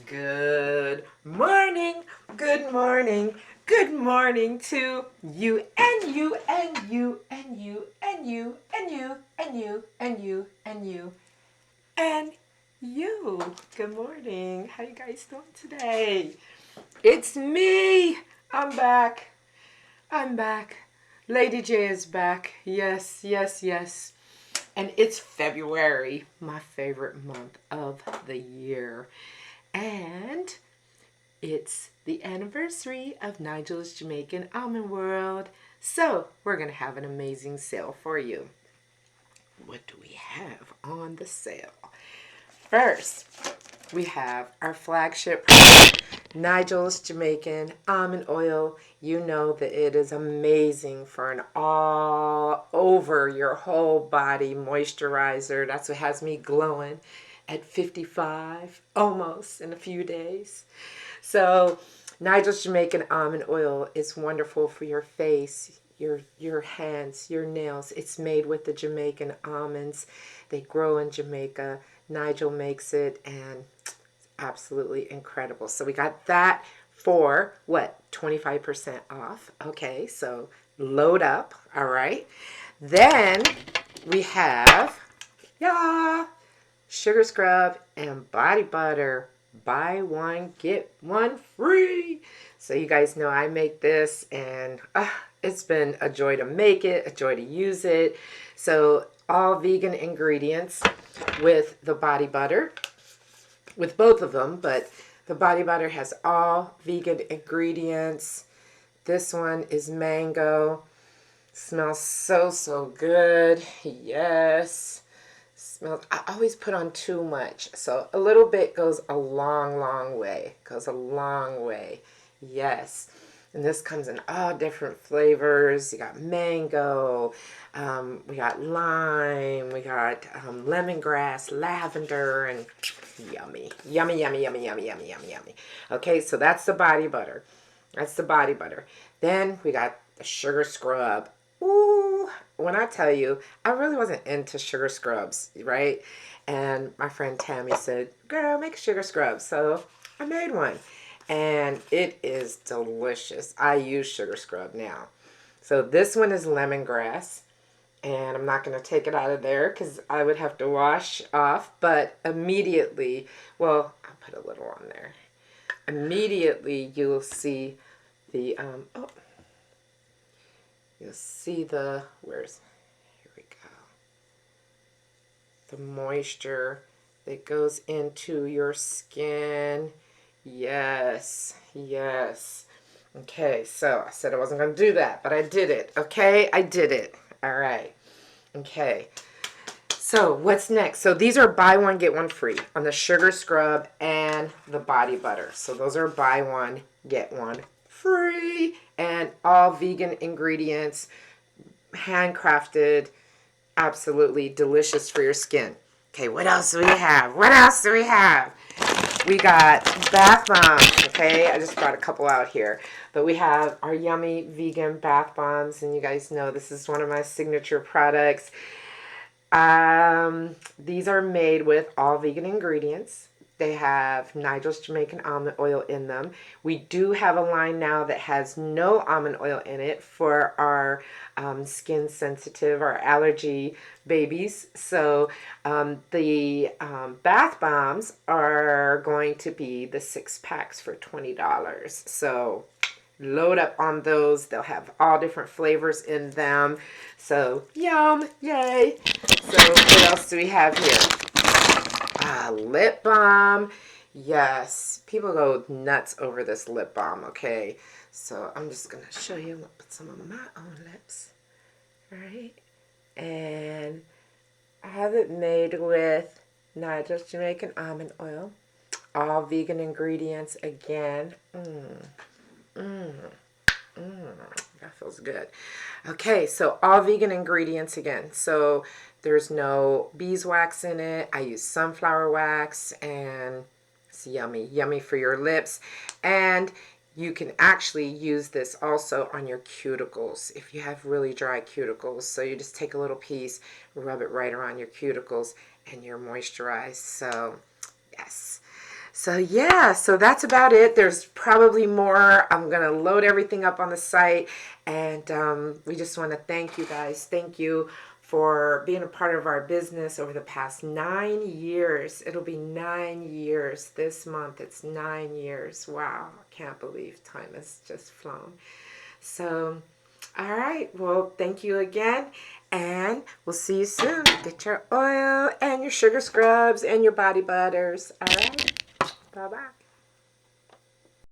Good morning, good morning, good morning to you and you and you and you and you and you and you and you and you and you. Good morning. How you guys doing today? It's me. I'm back. I'm back. Lady J is back. Yes, yes, yes. And it's February, my favorite month of the year. And it's the anniversary of Nigel's Jamaican Almond World. So we're going to have an amazing sale for you. What do we have on the sale? First, we have our flagship product, Nigel's Jamaican Almond Oil. You know that it is amazing for an all over your whole body moisturizer. That's what has me glowing at 55, almost in a few days. So Nigel's Jamaican Almond Oil is wonderful for your face, your hands, your nails. It's made with the Jamaican almonds. They grow in Jamaica. Nigel makes it, and it's absolutely incredible. So we got that for what? 25% off. Okay, so load up. All right. Then we have, yeah, sugar scrub and body butter. Buy one, get one free. So you guys know I make this, and it's been a joy to make it, a joy to use it. So all vegan ingredients with the body butter, with both of them, but the body butter has all vegan ingredients. This one is mango. Smells so good. Yes. Smells. I always put on too much, so a little bit goes a long way. Goes a long way. Yes. And this comes in all different flavors. You got mango, we got lime, we got lemongrass, lavender, and yummy. Yummy, yummy, yummy, yummy, yummy, yummy, yummy. Okay, so that's the body butter. That's the body butter. Then we got the sugar scrub. Ooh, when I tell you, I really wasn't into sugar scrubs, right? And my friend Tammy said, girl, make a sugar scrub. So I made one. And it is delicious. I use sugar scrub now. So this one is lemongrass. And I'm not going to take it out of there because I would have to wash off. But immediately, well, I'll put a little on there. Immediately you'll see the, you'll see the, here we go. The moisture that goes into your skin. Yes, yes. Okay, so I said I wasn't going to do that, but I did it. Okay, I did it. All right. Okay. So what's next? So these are buy one, get one free on the sugar scrub and the body butter. So those are buy one, get one free, and all vegan ingredients, handcrafted, absolutely delicious for your skin. Okay, what else do we have? What else do we have? We got bath bombs, okay? I just brought a couple out here. But we have our yummy vegan bath bombs, and you guys know this is one of my signature products. These are made with all vegan ingredients. They have Nigel's Jamaican almond oil in them. We do have a line now that has no almond oil in it for our skin sensitive, our allergy babies. So the bath bombs are going to be the 6 packs for $20. So load up on those. They'll have all different flavors in them. So yum, yay. So what else do we have here? Lip balm. Yes, people go nuts over this lip balm, okay? So I'm just going to show you. I'm going to put some on my own lips. All right. And I have it made with Nigel's Jamaican almond oil. All vegan ingredients again. That feels good. Okay, so all vegan ingredients again. So there's no beeswax in it. I use sunflower wax, and it's yummy. Yummy for your lips. And you can actually use this also on your cuticles if you have really dry cuticles. So you just take a little piece, rub it right around your cuticles, and you're moisturized. So yes. So yeah, so that's about it. There's probably more. I'm gonna load everything up on the site, and we just want to thank you guys. Thank you for being a part of our business over the past 9 years. It'll be 9 years this month. It's 9 years. Wow, I can't believe time has just flown. So, all right. Well, thank you again, and we'll see you soon. Get your oil and your sugar scrubs and your body butters. All right. Bye bye.